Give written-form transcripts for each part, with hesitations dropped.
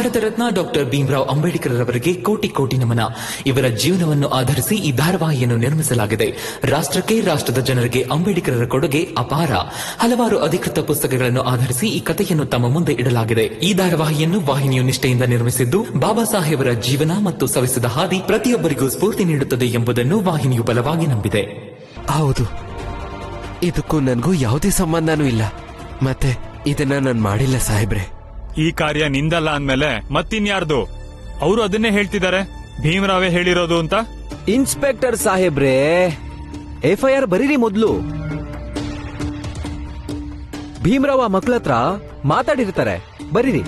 Bharat Ratna doctor Bhimrao Ambedkar ಅವರಿಗೆ ಕೋಟಿ ಕೋಟಿ ನಮನ. ಇವರ ಜೀವನವನ್ನು ಆಧರಿಸಿ ಈ ಧಾರಾವಾಹಿಯನ್ನು ನಿರ್ಮಿಸಲಾಗಿದೆ. ರಾಷ್ಟ್ರಕ್ಕೆ, ರಾಷ್ಟ್ರದ ಜನರಿಗೆ ಅಂಬೇಡ್ಕರರ ಕೊಡುಗೆ ಅಪಾರ. ಹಲವಾರು ಅಧಿಕೃತ ಪುಸ್ತಕಗಳನ್ನು ಆಧರಿಸಿ ಈ ಕಥೆಯನ್ನು ತಮ್ಮ ಮುಂದೆ ಇಡಲಾಗಿದೆ. ಈ ಧಾರಾವಾಹಿಯನ್ನು ವಾಹಿನಿಯು ನಿಷ್ಠೆಯಿಂದ ನಿರ್ಮಿಸಿದ್ದು, ಬಾಬಾ ಸಾಹೇಬರ ಜೀವನ ಮತ್ತು ಸವಿಸಿದ ಹಾದಿ ಪ್ರತಿಯೊಬ್ಬರಿಗೂ ಸ್ಫೂರ್ತಿ ನೀಡುತ್ತದೆ ಎಂಬುದನ್ನು ವಾಹಿನಿಯು ಬಲವಾಗಿ ನಂಬಿದೆ. ಹೌದು, ಇದಕ್ಕೂ ನನಗೂ ಯಾವುದೇ ಸಂಬಂಧನೂ ಇಲ್ಲ. ಮತ್ತೆ ಇದನ್ನ ನಾನು ಮಾಡಿಲ್ಲ ಸಾಹೇಬ್ರೆ. ಈ ಕಾರ್ಯ ನಿಂದಲ್ಲ ಅಂದ್ಮೇಲೆ ಮತ್ತಿನ್ಯಾರ್ದು? ಅವರು ಅದನ್ನೇ ಹೇಳ್ತಿದ್ದಾರೆ, ಭೀಮರಾವೇ ಹೇಳಿರೋದು ಅಂತ. ಇನ್ಸ್ಪೆಕ್ಟರ್ ಸಾಹೇಬ್ರೆ, FIR ಬರೀರಿ ಮೊದ್ಲು. ಭೀಮರಾವ್ ಆ ಮಕ್ಳತ್ರ ಮಾತಾಡಿರ್ತಾರೆ, ಬರೀರಿ.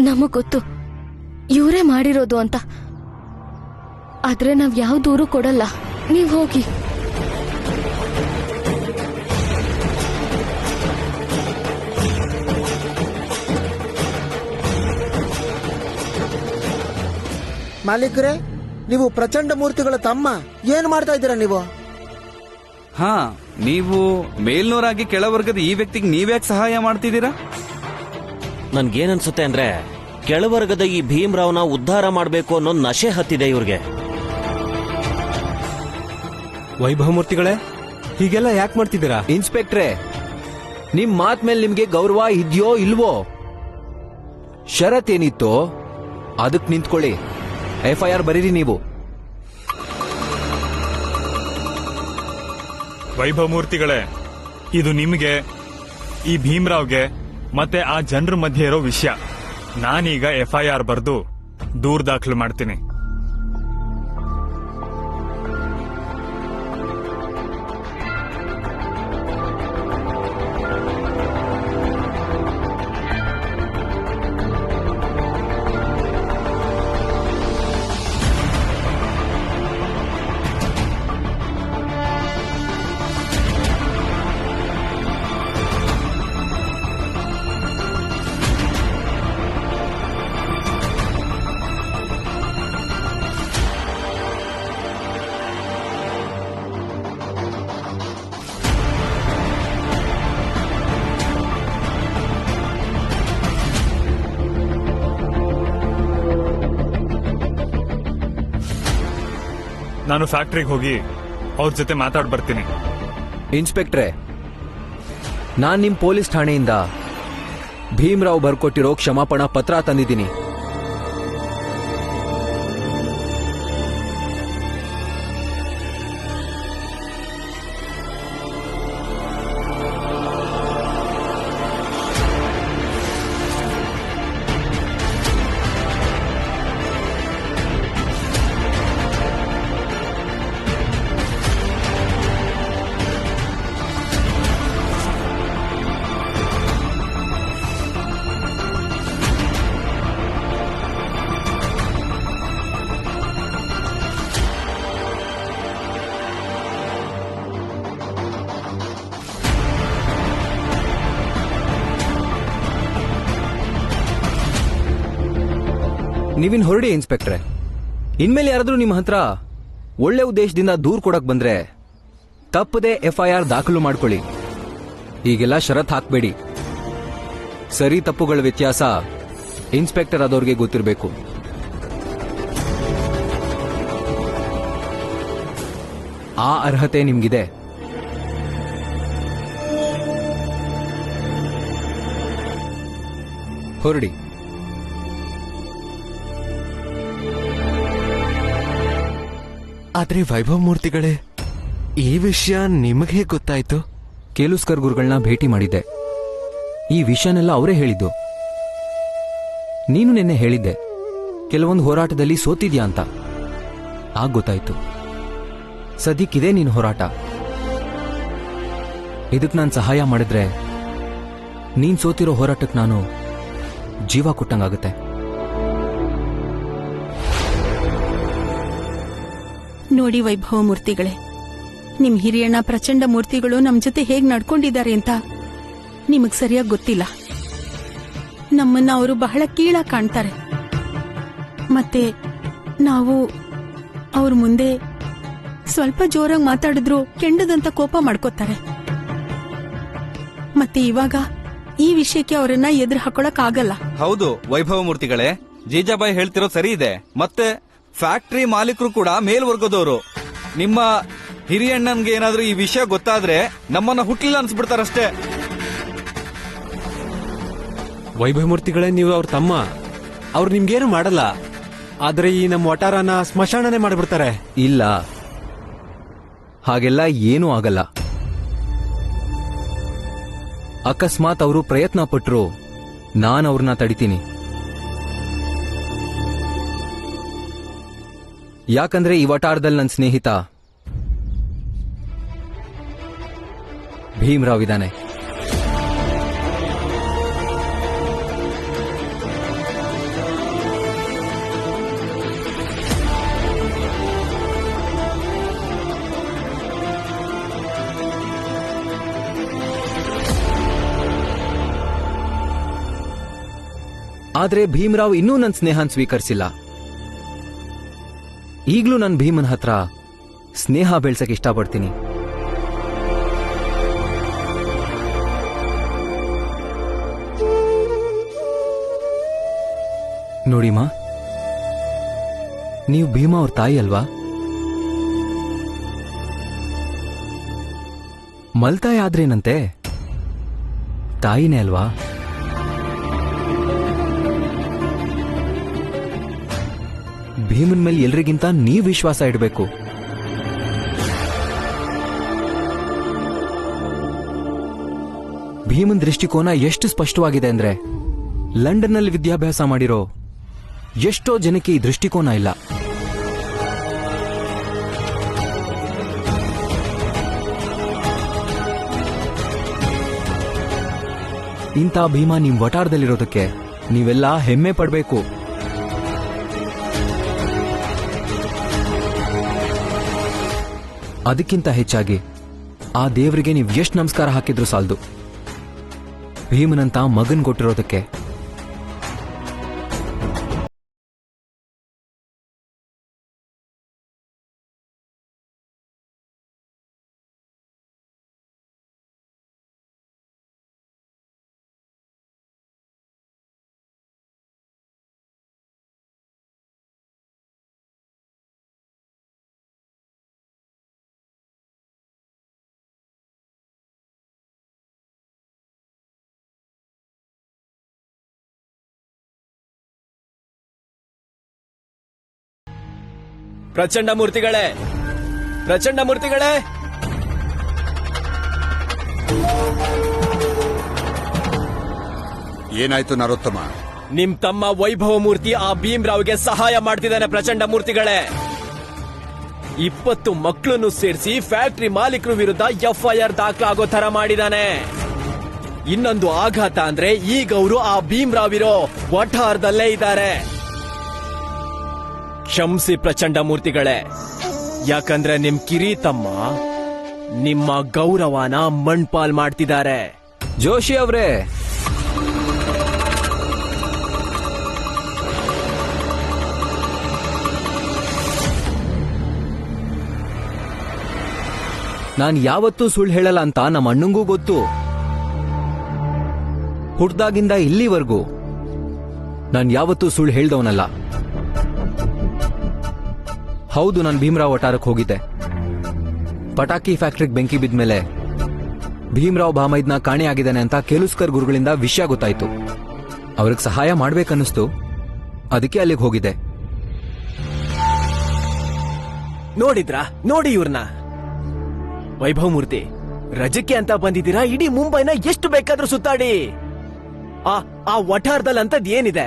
ನಮಗ್ ಗೊತ್ತು ಇವರೇ ಮಾಡಿರೋದು ಅಂತ, ಆದ್ರೆ ನಾವ್ ಯಾವ ದೂರು ಕೊಡಲ್ಲ. ನೀವ್ ಹೋಗಿ. ಮಾಲೀಕರೇ, ನೀವು ಪ್ರಚಂಡ ಮೂರ್ತಿಗಳ ತಮ್ಮ ಏನ್ ಮಾಡ್ತಾ ಇದ್ದೀರಾ ನೀವು? ಹಾ, ನೀವು ಮೇಲ್ನೋರಾಗಿ ಕೆಳವರ್ಗದ ಈ ವ್ಯಕ್ತಿಗೆ ನೀವ್ಯಾಕೆ ಸಹಾಯ ಮಾಡ್ತಿದ್ದೀರಾ? ನನ್ಗೇನನ್ಸುತ್ತೆ ಅಂದ್ರೆ, ಕೆಳವರ್ಗದ ಈ ಭೀಮರಾವ್ನ ಉದ್ಧಾರ ಮಾಡಬೇಕು ಅನ್ನೋ ನಶೆ ಹತ್ತಿದೆ ಇವ್ರಿಗೆ. ವೈಭವ ಮೂರ್ತಿಗಳೇ, ಹೀಗೆಲ್ಲ ಯಾಕೆ ಮಾಡ್ತಿದ್ದೀರಾ? ಇನ್ಸ್ಪೆಕ್ಟ್ರೆ, ನಿಮ್ ಮಾತ್ ಮೇಲೆ ನಿಮ್ಗೆ ಗೌರವ ಇದೆಯೋ ಇಲ್ವೋ? ಷರತ್ ಏನಿತ್ತೋ ಅದಕ್ ನಿಂತ್ಕೊಳ್ಳಿ. FIR ಬರೀರಿ ನೀವು. ವೈಭವ ಮೂರ್ತಿಗಳೇ, ಇದು ನಿಮಗೆ, ಈ ಭೀಮರಾವ್ಗೆ ಮತ್ತೆ ಆ ಜನರ ಮಧ್ಯೆ ಇರೋ ವಿಷಯ. ನಾನೀಗ FIR ಬರೆದು ದೂರು ದಾಖಲು ಮಾಡ್ತೀನಿ. ನಾನು ಫ್ಯಾಕ್ಟ್ರಿಗೆ ಹೋಗಿ ಅವ್ರ ಜೊತೆ ಮಾತಾಡ್ ಬರ್ತೀನಿ. ಇನ್ಸ್ಪೆಕ್ಟ್ರೆ, ನಾನ್ ನಿಮ್ ಪೊಲೀಸ್ ಠಾಣೆಯಿಂದ ಭೀಮರಾವ್ ಬರ್ಕೊಟ್ಟಿರೋ ಕ್ಷಮಾಪಣಾ ಪತ್ರ ತಂದಿದ್ದೀನಿ. ನೀವಿನ್ ಹೊರಡಿ ಇನ್ಸ್ಪೆಕ್ಟ್ರೆ. ಇನ್ಮೇಲೆ ಯಾರಾದ್ರೂ ನಿಮ್ಮ ಹತ್ರ ಒಳ್ಳೆ ಉದ್ದೇಶದಿಂದ ದೂರ್ ಕೊಡಕ್ ಬಂದ್ರೆ ತಪ್ಪದೆ FIR ದಾಖಲು ಮಾಡ್ಕೊಳ್ಳಿ. ಈಗೆಲ್ಲ ಷರತ್ ಹಾಕ್ಬೇಡಿ. ಸರಿ ತಪ್ಪುಗಳ ವ್ಯತ್ಯಾಸ ಇನ್ಸ್ಪೆಕ್ಟರ್ ಆದವ್ರಿಗೆ ಗೊತ್ತಿರಬೇಕು. ಆ ಅರ್ಹತೆ ನಿಮ್ಗಿದೆ. ಹೊರಡಿ. ಆದ್ರೆ ವೈಭವ ಮೂರ್ತಿಗಳೇ, ಈ ವಿಷಯ ನಿಮಗೆ ಗೊತ್ತಾಯ್ತು? ಕೇಲುಸ್ಕರ್ ಗುರುಗಳನ್ನ ಭೇಟಿ ಮಾಡಿದ್ದೆ. ಈ ವಿಷಯನೆಲ್ಲ ಅವರೇ ಹೇಳಿದ್ದು. ನೀನು ನಿನ್ನೆ ಹೇಳಿದ್ದೆ ಕೆಲವೊಂದು ಹೋರಾಟದಲ್ಲಿ ಸೋತಿದ್ಯಾ ಅಂತ. ಆಗ ಗೊತ್ತಾಯ್ತು. ಸದ್ಯಕ್ಕಿದೆ ನೀನು ಹೋರಾಟ. ಇದಕ್ ನಾನು ಸಹಾಯ ಮಾಡಿದ್ರೆ ನೀನ್ ಸೋತಿರೋ ಹೋರಾಟಕ್ಕೆ ನಾನು ಜೀವ ಕೊಟ್ಟಂಗಾಗುತ್ತೆ. ನೋಡಿ ವೈಭವ ಮೂರ್ತಿಗಳೇ, ನಿಮ್ ಹಿರಿಯಣ್ಣ ಪ್ರಚಂಡ ಮೂರ್ತಿಗಳು ನಮ್ ಜೊತೆ ಹೇಗ್ ನಡ್ಕೊಂಡಿದ್ದಾರೆ ಅಂತ ನಿಮಗ್ ಸರಿಯಾಗಿ ಗೊತ್ತಿಲ್ಲ. ನಮ್ಮನ್ನ ಅವರು ಬಹಳ ಕೀಳಾಗಿ ಕಾಣ್ತಾರೆ. ಮತ್ತೆ ನಾವು ಅವ್ರ ಮುಂದೆ ಸ್ವಲ್ಪ ಜೋರಾಗಿ ಮಾತಾಡಿದ್ರು ಕೆಂಡದಂತ ಕೋಪ ಮಾಡ್ಕೋತಾರೆ. ಮತ್ತೆ ಇವಾಗ ಈ ವಿಷಯಕ್ಕೆ ಅವರನ್ನ ಎದುರು ಹಾಕೊಳಕ್ ಆಗಲ್ಲ. ಹೌದು ವೈಭವ ಮೂರ್ತಿಗಳೇ, ಜೀಜಾಬಾಯಿ ಹೇಳ್ತಿರೋದು ಸರಿ ಇದೆ. ಮತ್ತೆ ಫ್ಯಾಕ್ಟರಿ ಮಾಲೀಕರು ಕೂಡ ಮೇಲ್ವರ್ಗದವರು. ನಿಮ್ಮ ಹಿರಿಯಣ್ಣನ್ಗೆ ಏನಾದ್ರೂ ಈ ವಿಷಯ ಗೊತ್ತಾದ್ರೆ ನಮ್ಮನ್ನ ಹುಟ್ಟಿಲ್ಲ ಅನ್ಸ್ಬಿಡ್ತಾರಷ್ಟೇ. ವೈಭವಮೂರ್ತಿಗಳೇ, ನೀವು ಅವ್ರ ತಮ್ಮ, ಅವ್ರು ನಿಮ್ಗೇನು ಮಾಡಲ್ಲ. ಆದ್ರೆ ಈ ನಮ್ಮ ವಟಾರನ ಸ್ಮಶಾನನೇ ಮಾಡಿಬಿಡ್ತಾರೆ. ಇಲ್ಲ, ಹಾಗೆಲ್ಲ ಏನೂ ಆಗಲ್ಲ. ಅಕಸ್ಮಾತ್ ಅವರು ಪ್ರಯತ್ನ ಪಟ್ರು ನಾನು ಅವ್ರನ್ನ ತಡಿತೀನಿ. ಯಾಕಂದ್ರೆ ಈ ವಟಾರದಲ್ಲಿ ನನ್ನ ಸ್ನೇಹಿತ ಭೀಮ್ರಾವ್ ಇದ್ದಾನೆ. ಆದ್ರೆ ಭೀಮ್ರಾವ್ ಇನ್ನೂ ನನ್ನ ಸ್ನೇಹನ್ ಸ್ವೀಕರಿಸಿಲ್ಲ. ಈಗ್ಲೂ ನಾನು ಭೀಮನ್ ಹತ್ರ ಸ್ನೇಹ ಬೆಳ್ಸಕ್ ಇಷ್ಟಪಡ್ತೀನಿ. ನೋಡಿಮಾ, ನೀವು ಭೀಮಾ ಅವ್ರ ತಾಯಿ ಅಲ್ವಾ? ಮಲ್ತಾಯಿ ಆದ್ರೇನಂತೆ, ತಾಯಿನೇ ಅಲ್ವಾ? ಭೀಮನ್ ಮೇಲೆ ಎಲ್ರಿಗಿಂತ ನೀವು ವಿಶ್ವಾಸ ಇಡಬೇಕು. ಭೀಮನ್ ದೃಷ್ಟಿಕೋನ ಎಷ್ಟು ಸ್ಪಷ್ಟವಾಗಿದೆ ಅಂದ್ರೆ, ಲಂಡನ್ನಲ್ಲಿ ವಿದ್ಯಾಭ್ಯಾಸ ಮಾಡಿರೋ ಎಷ್ಟೋ ಜನಕ್ಕೆ ಈ ದೃಷ್ಟಿಕೋನ ಇಲ್ಲ. ಇಂಥ ಭೀಮಾ ನಿಮ್ ವಟಾರದಲ್ಲಿರೋದಕ್ಕೆ ನೀವೆಲ್ಲ ಹೆಮ್ಮೆ ಪಡಬೇಕು. ಅದಕ್ಕಿಂತ ಹೆಚ್ಚಾಗಿ ಆ ದೇವರಿಗೆ ನೀವು ಎಷ್ಟು ನಮಸ್ಕಾರ ಹಾಕಿದ್ರು ಸಾಲದು, ಭೀಮನಂತ ಮಗನ್ ಕೊಟ್ಟಿರೋದಕ್ಕೆ. ಪ್ರಚಂಡ ಮೂರ್ತಿಗಳೇ, ಪ್ರಚಂಡ ಮೂರ್ತಿಗಳೇ, ಏನಾಯ್ತು ನರೋತ್ತಮ? ನಿಮ್ ತಮ್ಮ ವೈಭವ ಮೂರ್ತಿ ಆ ಭೀಮ್ರಾವ್ಗೆ ಸಹಾಯ ಮಾಡ್ತಿದ್ದಾನೆ. ಪ್ರಚಂಡ ಮೂರ್ತಿಗಳೇ, 20 ಮಕ್ಕಳನ್ನು ಸೇರಿಸಿ ಫ್ಯಾಕ್ಟರಿ ಮಾಲೀಕರ ವಿರುದ್ಧ FIR ದಾಖಲಾಗೋ ತರ ಮಾಡಿದಾನೆ. ಇನ್ನೊಂದು ಆಘಾತ ಅಂದ್ರೆ ಈಗ ಅವರು ಆ ಭೀಮ್ರಾವ್ ಇರೋ ವಠಾರದಲ್ಲೇ ಇದ್ದಾರೆ. ಕ್ಷಮಿಸಿ ಪ್ರಚಂಡ ಮೂರ್ತಿಗಳೇ, ಯಾಕಂದ್ರೆ ನಿಮ್ ಕಿರಿ ತಮ್ಮ ನಿಮ್ಮ ಗೌರವನ ಮಣ್ಪಾಲ್ ಮಾಡ್ತಿದ್ದಾರೆ. ಜೋಶಿ ಅವರೇ, ನಾನು ಯಾವತ್ತೂ ಸುಳ್ಳು ಹೇಳಲ್ಲ ಅಂತ ನಮ್ಮ ಅಣ್ಣಂಗೂ ಗೊತ್ತು. ಹುಟ್ದಾಗಿಂದ ಇಲ್ಲಿವರೆಗೂ ನಾನು ಯಾವತ್ತೂ ಸುಳ್ಳು ಹೇಳ್ದವನಲ್ಲ. ಹೌದು, ನಾನು ಭೀಮ್ರಾವ್ ವಟಾರಕ್ಕೆ ಹೋಗಿದ್ದೆ. ಪಟಾಕಿ ಫ್ಯಾಕ್ಟ್ರಿಗೆ ಬೆಂಕಿ ಬಿದ್ಮೇಲೆ ಭೀಮ್ರಾವ್ ಭಾಮೈದ್ನ ಕಾಣೆಯಾಗಿದ್ದಾನೆ ಅಂತ ಕೇಲುಸ್ಕರ್ ಗುರುಗಳಿಂದ ವಿಷಯ ಗೊತ್ತಾಯ್ತು. ಅವ್ರಿಗೆ ಸಹಾಯ ಮಾಡ್ಬೇಕನ್ನಿಸ್ತು, ಅದಕ್ಕೆ ಅಲ್ಲಿಗೆ ಹೋಗಿದ್ದೆ. ನೋಡಿದ್ರಾ? ನೋಡಿ ಇವ್ರನ್ನ. ವೈಭವ್ ಮೂರ್ತಿ, ರಜಕ್ಕೆ ಅಂತ ಬಂದಿದ್ದೀರಾ? ಇಡೀ ಮುಂಬೈನ ಎಷ್ಟು ಬೇಕಾದ್ರೂ ಸುತ್ತಾಡಿ. ಆ ವಠಾರದಲ್ಲಿ ಅಂತದ್ ಏನಿದೆ?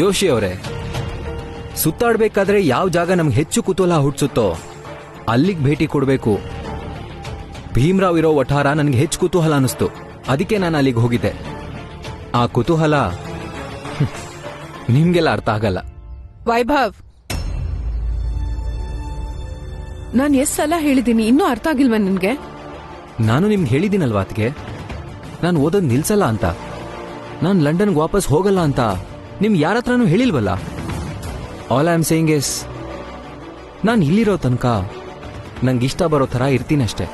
ಜೋಶಿ ಅವರೇ, ಸುತ್ತಾಡ್ಬೇಕಾದ್ರೆ ಯಾವ ಜಾಗ ನಮ್ಗೆ ಹೆಚ್ಚು ಕುತೂಹಲ ಹುಟ್ಟಿಸುತ್ತೋ ಅಲ್ಲಿಗೆ ಭೇಟಿ ಕೊಡಬೇಕು. ಭೀಮ್ರಾವ್ ಇರೋ ವಠಾರ ನನಗೆ ಹೆಚ್ಚು ಕುತೂಹಲ ಅನಿಸ್ತು, ಅದಕ್ಕೆ ನಾನು ಅಲ್ಲಿಗೆ ಹೋಗಿದ್ದೆ. ಆ ಕುತೂಹಲ ನಿಮ್ಗೆಲ್ಲ ಅರ್ಥ ಆಗಲ್ಲ. ವೈಭವ್, ನಾನು ಎಷ್ಟು ಸಲ ಹೇಳಿದ್ದೀನಿ, ಇನ್ನೂ ಅರ್ಥ ಆಗಿಲ್ವಾ ನಿನ್ಗೆ? ನಾನು ನಿಮ್ಗೆ ಹೇಳಿದ್ದೀನಲ್ವಾ ಅತ್ಗೆ, ನಾನು ಓದೋದ್ ನಿಲ್ಸಲ್ಲ ಅಂತ, ನಾನು ಲಂಡನ್ಗೆ ವಾಪಸ್ ಹೋಗಲ್ಲ ಅಂತ ನಿಮ್ಗೆ ಯಾರ ಹತ್ರನೂ ಹೇಳಿಲ್ವಲ್ಲ. All I am saying is, ನಾನು ಇಲ್ಲಿರೋ ತನಕ ನಂಗೆ ಇಷ್ಟ ಬರೋ ಥರ ಇರ್ತೀನಷ್ಟೆ.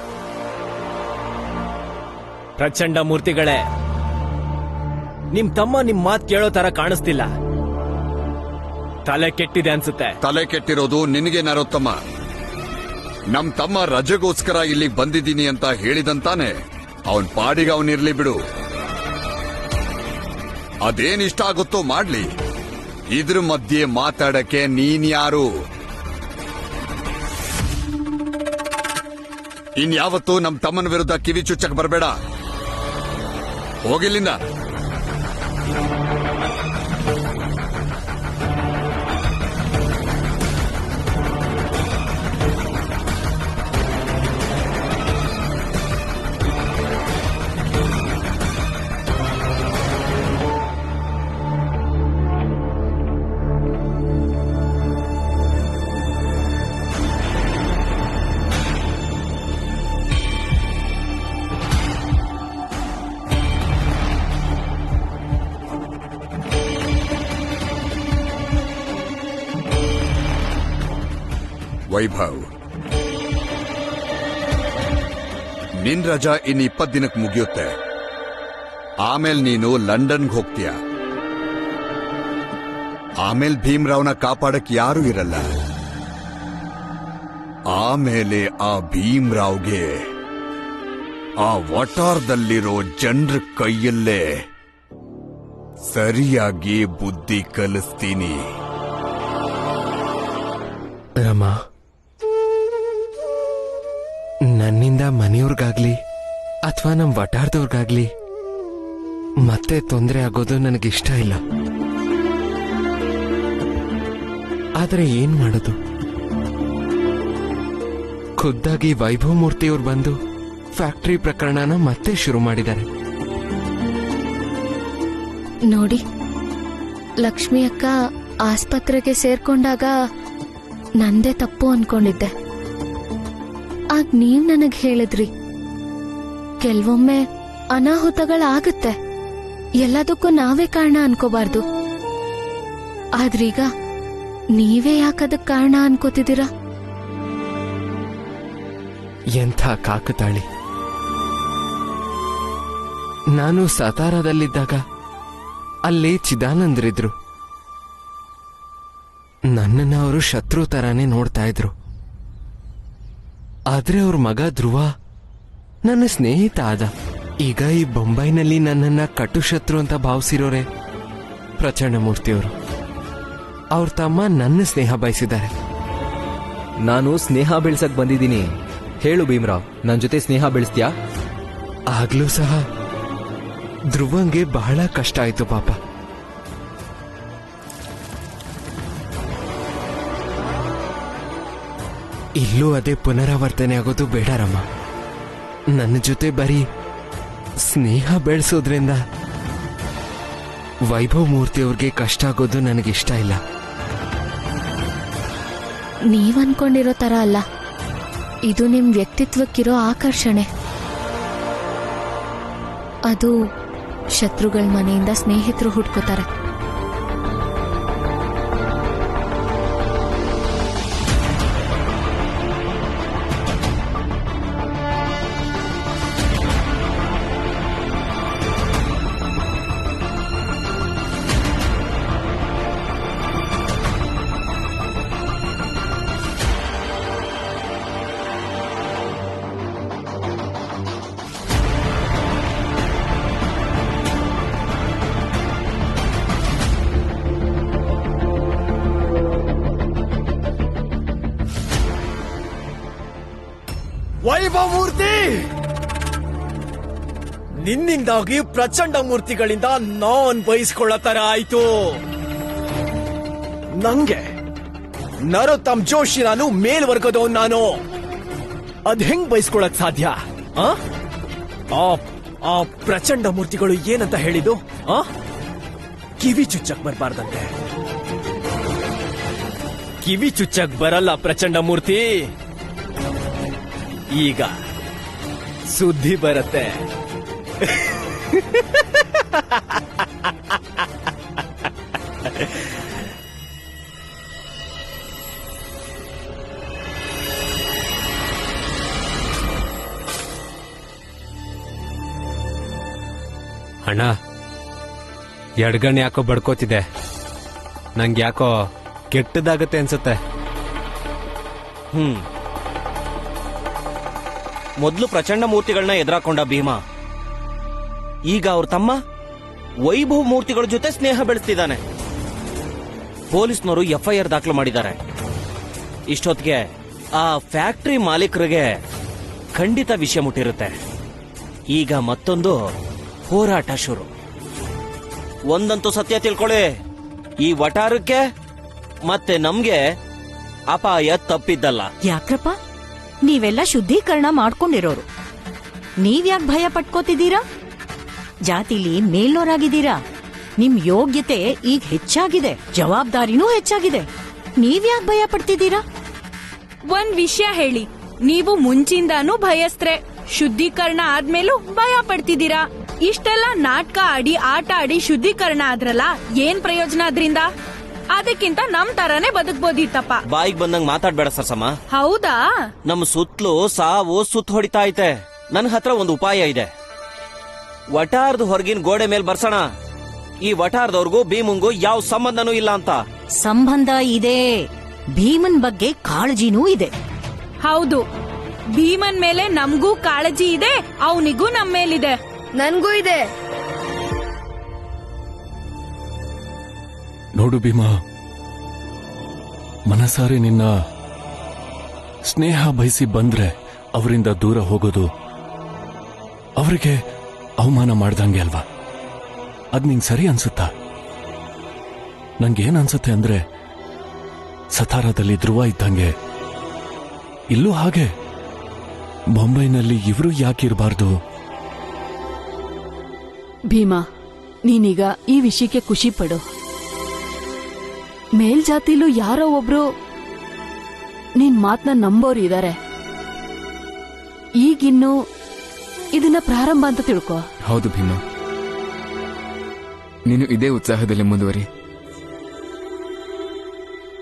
ಪ್ರಚಂಡ ಮೂರ್ತಿಗಳೇ, ನಿಮ್ ತಮ್ಮ ನಿಮ್ ಮಾತ್ ಕೇಳೋ ತರ ಕಾಣಿಸ್ತಿಲ್ಲ. ತಲೆ ಕೆಟ್ಟಿದೆ ಅನ್ಸುತ್ತೆ. ತಲೆ ಕೆಟ್ಟಿರೋದು ನಿನಗೆ ನರೋತ್ತಮ್ಮ. ನಮ್ ತಮ್ಮ ರಜೆಗೋಸ್ಕರ ಇಲ್ಲಿಗೆ ಬಂದಿದ್ದೀನಿ ಅಂತ ಹೇಳಿದಂತಾನೆ ಅವನ್ ಪಾಡಿಗೆ ಅವನಿರ್ಲಿ ಬಿಡು. ಅದೇನ್ ಇಷ್ಟ ಆಗುತ್ತೋ ಮಾಡ್ಲಿ. ಇದ್ರ ಮಧ್ಯೆ ಮಾತಾಡಕ್ಕೆ ನೀನ್ ಯಾರು? ಇನ್ಯಾವತ್ತೂ ನಮ್ ತಮ್ಮನ ವಿರುದ್ಧ ಕಿವಿ ಚುಚ್ಚಕ್ ಬರಬೇಡ. ಹೋಗಿಲ್ಲಿಂದ. ವೈಭವ್, ನಿನ್ ರಜಾ ಇನ್ 20 ದಿನಕ್ಕೆ ಮುಗಿಯುತ್ತೆ. ಆಮೇಲೆ ನೀನು ಲಂಡನ್ಗೆ ಹೋಗ್ತೀಯ. ಆಮೇಲೆ ಭೀಮ್ರಾವ್ನ ಕಾಪಾಡಕ್ ಯಾರೂ ಇರಲ್ಲ. ಆಮೇಲೆ ಆ ಭೀಮ್ರಾವ್ಗೆ ಆ ವಟಾರದಲ್ಲಿರೋ ಜನರ ಕೈಯಲ್ಲೇ ಸರಿಯಾಗಿ ಬುದ್ಧಿ ಕಲಿಸ್ತೀನಿ. ರಮಾ, ನನ್ನಿಂದ ಮನೆಯವ್ರಿಗಾಗ್ಲಿ ಅಥವಾ ನಮ್ ವಟಾರದವ್ರಿಗಾಗ್ಲಿ ಮತ್ತೆ ತೊಂದರೆ ಆಗೋದು ನನಗಿಷ್ಟ ಇಲ್ಲ. ಆದ್ರೆ ಏನ್ ಮಾಡೋದು? ಖುದ್ದಾಗಿ ವೈಭವ್ ಮೂರ್ತಿಯವ್ರು ಬಂದು ಫ್ಯಾಕ್ಟರಿ ಪ್ರಕರಣನ ಮತ್ತೆ ಶುರು ಮಾಡಿದ್ದಾರೆ. ನೋಡಿ, ಲಕ್ಷ್ಮಿ ಅಕ್ಕ ಆಸ್ಪತ್ರೆಗೆ ಸೇರ್ಕೊಂಡಾಗ ನಂದೇ ತಪ್ಪು ಅನ್ಕೊಂಡಿದ್ದೆ. ಆಗ ನೀವ್ ನನಗ್ ಹೇಳಿದ್ರಿ, ಕೆಲವೊಮ್ಮೆ ಅನಾಹುತಗಳಾಗತ್ತೆ, ಎಲ್ಲದಕ್ಕೂ ನಾವೇ ಕಾರಣ ಅನ್ಕೋಬಾರ್ದು. ಆದ್ರೀಗ ನೀವೇ ಯಾಕದಕ್ ಕಾರಣ ಅನ್ಕೋತಿದ್ದೀರಾ? ಎಂಥ ಕಾಕತಾಳಿ. ನಾನು ಸತಾರದಲ್ಲಿದ್ದಾಗ ಅಲ್ಲಿ ಚಿದಾನಂದ್ರಿದ್ರು. ನನ್ನನ್ನ ಅವರು ಶತ್ರು ತರಾನೇ ನೋಡ್ತಾ ಇದ್ರು. ಆದ್ರೆ ಅವ್ರ ಮಗ ಧ್ರುವ ನನ್ನ ಸ್ನೇಹಿತ ಆದ. ಈಗ ಈ ಬೊಂಬೈನಲ್ಲಿ ನನ್ನನ್ನ ಕಟು ಶತ್ರು ಅಂತ ಭಾವಿಸಿರೋರೆ ಪ್ರಚಂಡ ಮೂರ್ತಿಯವರು. ಅವ್ರ ತಮ್ಮ ನನ್ನ ಸ್ನೇಹ ಬಯಸಿದ್ದಾರೆ. ನಾನು ಸ್ನೇಹ ಬೆಳ್ಸಕ್ ಬಂದಿದ್ದೀನಿ. ಹೇಳು ಭೀಮ್ರಾವ್, ನನ್ ಜೊತೆ ಸ್ನೇಹ ಬೆಳೆಸ್ತೀಯಾ? ಆಗ್ಲೂ ಸಹ ಧ್ರುವಂಗೆ ಬಹಳ ಕಷ್ಟ ಆಯ್ತು ಪಾಪ. ಇಲ್ಲೂ ಅದೇ ಪುನರಾವರ್ತನೆ ಆಗೋದು ಬೇಡ ರಮ್ಮ. ನನ್ನ ಜೊತೆ ಬರೀ ಸ್ನೇಹ ಬೆಳೆಸೋದ್ರಿಂದ ವೈಭವ್ ಮೂರ್ತಿಯವ್ರಿಗೆ ಕಷ್ಟ ಆಗೋದು ನನಗಿಷ್ಟ ಇಲ್ಲ. ನೀವ್ ಅನ್ಕೊಂಡಿರೋ ತರ ಅಲ್ಲ, ಇದು ನಿಮ್ ವ್ಯಕ್ತಿತ್ವಕ್ಕಿರೋ ಆಕರ್ಷಣೆ. ಅದು ಶತ್ರುಗಳ ಮನೆಯಿಂದ ಸ್ನೇಹಿತರು ಹುಡ್ಕೋತಾರೆ. ವೈಭವ ಮೂರ್ತಿ, ನಿನ್ನಿಂದಾಗಿ ಪ್ರಚಂಡ ಮೂರ್ತಿಗಳಿಂದ ನಾನ್ ಬಯಸ್ಕೊಳ್ಳೋ ಆಯ್ತು. ನಂಗೆ ನರೋತ್ತಮ್ ಜೋಶಿ ನಾನು ಮೇಲ್ವರ್ಗದವನ್. ನಾನು ಅದ್ ಹೆಂಗ್ ಬಯಸ್ಕೊಳಕ್ ಸಾಧ್ಯ? ಆ ಪ್ರಚಂಡ ಮೂರ್ತಿಗಳು ಏನಂತ ಹೇಳಿದ್ದು? ಕಿವಿ ಚುಚ್ಚಕ್ ಬರ್ಬಾರ್ದಂತೆ. ಕಿವಿ ಚುಚ್ಚಕ್ ಬರಲ್ಲ ಪ್ರಚಂಡ ಮೂರ್ತಿ. ಈಗ ಸುದ್ದಿ ಬರುತ್ತೆ. ಎಡ್ಗಣ್ ಯಾಕೋ ಬಡ್ಕೋತಿದೆ. ನಂಗೆ ಯಾಕೋ ಕೆಟ್ಟದಾಗತ್ತೆ ಅನ್ಸುತ್ತೆ. ಮೊದ್ಲು ಪ್ರಚಂಡ ಮೂರ್ತಿಗಳನ್ನ ಎದುರಾಕೊಂಡ ಭೀಮ, ಈಗ ಅವ್ರ ತಮ್ಮ ವೈಭವ್ ಮೂರ್ತಿಗಳ ಜೊತೆ ಸ್ನೇಹ ಬೆಳೆಸ್ತಿದ್ದಾನೆ. ಪೊಲೀಸ್ನವರು FIR ದಾಖಲು ಮಾಡಿದ್ದಾರೆ. ಇಷ್ಟೊತ್ತಿಗೆ ಆ ಫ್ಯಾಕ್ಟರಿ ಮಾಲೀಕರಿಗೆ ಖಂಡಿತ ವಿಷಯ ಮುಟ್ಟಿರುತ್ತೆ. ಈಗ ಮತ್ತೊಂದು ಹೋರಾಟ ಶುರು. ಒಂದಂತೂ ಸತ್ಯ ತಿಳ್ಕೊಳ್ಳಿ, ಈ ವಟಾರಕ್ಕೆ ಮತ್ತೆ ನಮ್ಗೆ ಅಪಾಯ ತಪ್ಪಿದ್ದಲ್ಲ. ಯಾಕ್ರಪ್ಪ, ನೀವೆಲ್ಲ ಶುದ್ಧೀಕರಣ ಮಾಡ್ಕೊಂಡಿರೋರು, ನೀವ್ಯಾಕ್ ಭಯ ಪಟ್ಕೋತಿದ್ದೀರಾ? ಜಾತಿಲಿ ಮೇಲ್ನೋರಾಗಿದ್ದೀರಾ. ನಿಮ್ ಯೋಗ್ಯತೆ ಈಗ ಹೆಚ್ಚಾಗಿದೆ, ಜವಾಬ್ದಾರಿನೂ ಹೆಚ್ಚಾಗಿದೆ. ನೀವ್ಯಾಕ್ ಭಯ ಪಡ್ತಿದ್ದೀರಾ? ಒಂದ್ ವಿಷಯ ಹೇಳಿ, ನೀವು ಮುಂಚಿಂದಾನೂ ಭಯಸ್ತ್ರೆ, ಶುದ್ಧೀಕರಣ ಆದ್ಮೇಲೂ ಭಯ ಪಡ್ತಿದ್ದೀರಾ. ಇಷ್ಟೆಲ್ಲ ನಾಟಕ ಆಡಿ ಆಟ ಆಡಿ ಶುದ್ಧೀಕರಣ ಆದ್ರಲ್ಲ, ಏನ್ ಪ್ರಯೋಜನ ಅದ್ರಿಂದ? ಅದಕ್ಕಿಂತ ನಮ್ ತರಾನೇ ಬದುಕ್ಬೋದಿತ್ತಪ್ಪ. ಬಾಯಿಗೆ ಬಂದಂಗ್ ಮಾತಾಡ್ಬೇಡ ಸರ್ಸಮ್ಮ. ಹೌದಾ? ನಮ್ ಸುತ್ತಲೂ ಸಾವು ಸುತ್ತ ಹೊಡಿತಾ ಐತೆ. ನನ್ ಹತ್ರ ಒಂದು ಉಪಾಯ ಇದೆ. ವಟಾರದ ಹೊರಗಿನ ಗೋಡೆ ಮೇಲೆ ಬರ್ಸೋಣ, ಈ ವಟಾರದವ್ರಿಗೂ ಭೀಮಂಗೂ ಯಾವ ಸಂಬಂಧನೂ ಇಲ್ಲ ಅಂತ. ಸಂಬಂಧ ಇದೆ, ಭೀಮನ್ ಬಗ್ಗೆ ಕಾಳಜಿನೂ ಇದೆ. ಹೌದು, ಭೀಮನ್ ಮೇಲೆ ನಮ್ಗೂ ಕಾಳಜಿ ಇದೆ, ಅವನಿಗೂ ನಮ್ ಮೇಲಿದೆ. ನನ್ಗೂ ಇದೆ. ನೋಡು ಭೀಮಾ, ಮನಸಾರೆ ನಿನ್ನ ಸ್ನೇಹ ಬಯಸಿ ಬಂದ್ರೆ ಅವರಿಂದ ದೂರ ಹೋಗೋದು ಅವರಿಗೆ ಅವಮಾನ ಮಾಡ್ದಂಗೆ ಅಲ್ವಾ? ಅದ್ ನಿಂಗೆ ಸರಿ ಅನ್ಸುತ್ತಾ? ನಂಗೇನ್ ಅನ್ಸುತ್ತೆ ಅಂದ್ರೆ, ಸತಾರಾದಲ್ಲಿ ಧ್ರುವ ಇದ್ದಂಗೆ ಇಲ್ಲೂ ಹಾಗೆ ಬೊಂಬೈನಲ್ಲಿ ಇವರು ಯಾಕಿರಬಾರ್ದು? ಭೀಮಾ, ನೀನೀಗ ಈ ವಿಷಯಕ್ಕೆ ಖುಷಿ ಪಡು. ಮೇಲ್ಜಾತಿಲೂ ಯಾರೋ ಒಬ್ರು ನಿನ್ ಮಾತನ್ನ ನಂಬೋರು ಇದಾರೆ. ಈಗಿನ್ನು ಇದನ್ನ ಪ್ರಾರಂಭ ಅಂತ ತಿಳ್ಕೊ. ಹೌದು ಭೀಮಾ, ನೀನು ಇದೇ ಉತ್ಸಾಹದಲ್ಲಿ ಮುಂದುವರಿ.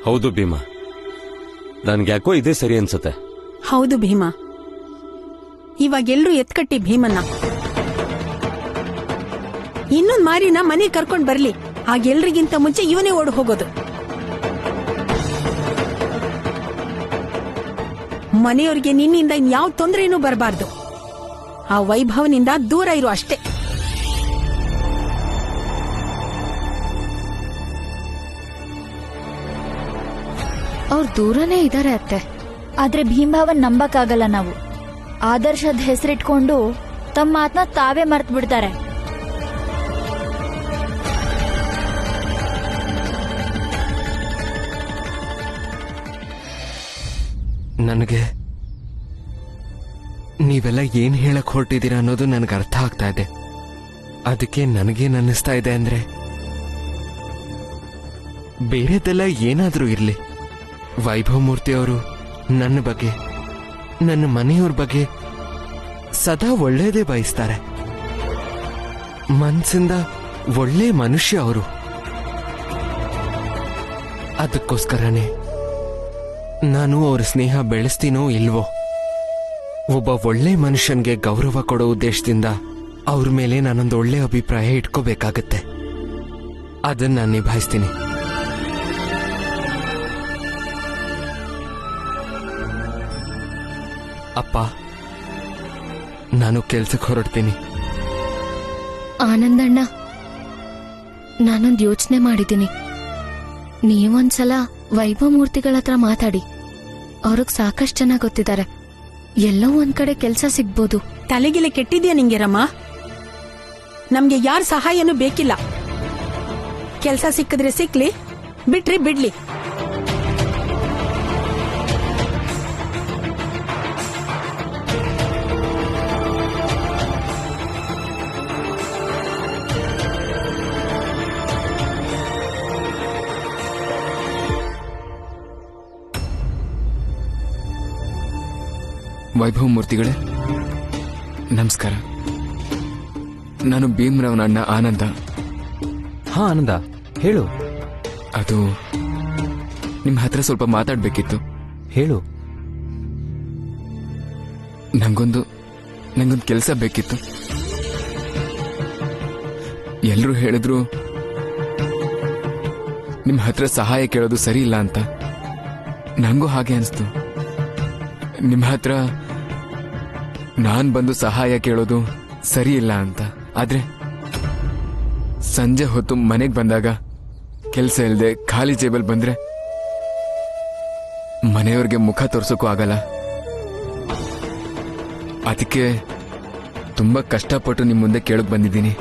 ಹೌದು ಭೀಮಾ, ನನ್ಗ್ಯಾಕೋ ಇದೇ ಸರಿ ಅನ್ಸುತ್ತೆ. ಹೌದು ಭೀಮಾ, ಇವಾಗೆಲ್ರೂ ಎತ್ಕಟ್ಟಿ ಭೀಮನ್ನ. ಇನ್ನೊಂದ್ ಮಾರಿನ ಮನೆ ಕರ್ಕೊಂಡ್ ಬರ್ಲಿ, ಆಗೆಲ್ರಿಗಿಂತ ಮುಂಚೆ ಇವನೇ ಓಡ್ ಹೋಗೋದು. ಮನೆಯವ್ರಿಗೆ ನಿನ್ನಿಂದ ಇನ್ಯಾವ ತೊಂದರೆನೂ ಬರಬಾರ್ದು. ಆ ವೈಭವನಿಂದ ದೂರ ಇರು ಅಷ್ಟೇ. ಅವ್ರು ದೂರನೇ ಇದಾರೆ ಅತ್ತೆ. ಆದ್ರೆ ಭೀಮಭಾವನ್ ನಂಬಕ್ಕಾಗಲ್ಲ ನಾವು. ಆದರ್ಶದ ಹೆಸರಿಟ್ಕೊಂಡು ತಮ್ಮ ಮಾತನ್ನ ತಾವೇ ಮರ್ತು ಬಿಡ್ತಾರೆ. ನನಗೆ ನೀವೆಲ್ಲ ಏನ್ ಹೇಳಕ್ ಹೊರಟಿದ್ದೀರಾ ಅನ್ನೋದು ನನಗೆ ಅರ್ಥ ಆಗ್ತಾ ಇದೆ. ಅದಕ್ಕೆ ನನಗೇನ್ ಅನ್ನಿಸ್ತಾ ಇದೆ ಅಂದ್ರೆ, ಬೇರೆದೆಲ್ಲ ಏನಾದ್ರೂ ಇರ್ಲಿ, ವೈಭವ್ ಮೂರ್ತಿ ಅವರು ನನ್ನ ಬಗ್ಗೆ, ನನ್ನ ಮನೆಯವ್ರ ಬಗ್ಗೆ ಸದಾ ಒಳ್ಳೇದೇ ಬಯಸ್ತಾರೆ. ಮನ್ಸಿಂದ ಒಳ್ಳೆ ಮನುಷ್ಯ ಅವರು. ಅದಕ್ಕೋಸ್ಕರನೇ ನಾನು ಅವ್ರ ಸ್ನೇಹ ಬೆಳೆಸ್ತೀನೋ ಇಲ್ವೋ, ಒಬ್ಬ ಒಳ್ಳೆ ಮನುಷ್ಯನ್ಗೆ ಗೌರವ ಕೊಡೋ ಉದ್ದೇಶದಿಂದ ಅವ್ರ ಮೇಲೆ ನಾನೊಂದು ಒಳ್ಳೆ ಅಭಿಪ್ರಾಯ ಇಟ್ಕೋಬೇಕಾಗತ್ತೆ. ಅದನ್ನ ನಾನು ನಿಭಾಯಿಸ್ತೀನಿ. ಅಪ್ಪ, ನಾನು ಕೆಲ್ಸಕ್ಕೆ ಹೊರಡ್ತೀನಿ. ಆನಂದಣ್ಣ, ನಾನೊಂದು ಯೋಚನೆ ಮಾಡಿದ್ದೀನಿ. ನೀವೊಂದ್ಸಲ ವೈಭವ್ ಮೂರ್ತಿಗಳ ಹತ್ರ ಮಾತಾಡಿ. ಅವ್ರಿಗೆ ಸಾಕಷ್ಟು ಜನ ಗೊತ್ತಿದ್ದಾರೆ. ಎಲ್ಲೋ ಒಂದ್ ಕಡೆ ಕೆಲ್ಸ ಸಿಗ್ಬೋದು. ತಲೆಗಿಲೆ ಕೆಟ್ಟಿದ್ಯಾ ನಿಂಗೆ ರಮ್ಮ? ನಮ್ಗೆ ಯಾರ ಸಹಾಯನೂ ಬೇಕಿಲ್ಲ. ಕೆಲ್ಸ ಸಿಕ್ಕಿದ್ರೆ ಸಿಕ್ಲಿ, ಬಿಟ್ರಿ ಬಿಡ್ಲಿ. ವೈಭವ್ ಮೂರ್ತಿಗಳೇ ನಮಸ್ಕಾರ. ನಾನು ಭೀಮರಾವ್ನ ಅಣ್ಣ ಆನಂದ. ಹಾ ಆನಂದ, ಹೇಳು. ಅದು ನಿಮ್ಮ ಹತ್ರ ಸ್ವಲ್ಪ ಮಾತಾಡ್ಬೇಕಿತ್ತು. ಹೇಳು. ನಂಗೊಂದು ಕೆಲಸ ಬೇಕಿತ್ತು. ಎಲ್ರೂ ಹೇಳಿದ್ರು ನಿಮ್ ಹತ್ರ ಸಹಾಯ ಕೇಳೋದು ಸರಿ ಇಲ್ಲ ಅಂತ ನಂಗೂ ಹಾಗೆ ಅನ್ಸ್ತು. ನಿಮ್ ಹತ್ರ ನಾನ್ ಬಂದು ಸಹಾಯ ಕೇಳೋದು ಸರಿ ಇಲ್ಲ ಅಂತ. ಆದ್ರೆ ಸಂಜೆ ಹೊತ್ತು ಮನೆಗ್ ಬಂದಾಗ ಕೆಲ್ಸ ಇಲ್ಲದೆ ಖಾಲಿ ಜೇಬಲ್ ಬಂದ್ರೆ ಮನೆಯವ್ರಿಗೆ ಮುಖ ತೋರ್ಸೋಕ್ಕೂ ಆಗಲ್ಲ. ಅದಕ್ಕೆ ತುಂಬಾ ಕಷ್ಟಪಟ್ಟು ನಿಮ್ ಮುಂದೆ ಕೇಳಕ್ ಬಂದಿದ್ದೀನಿ.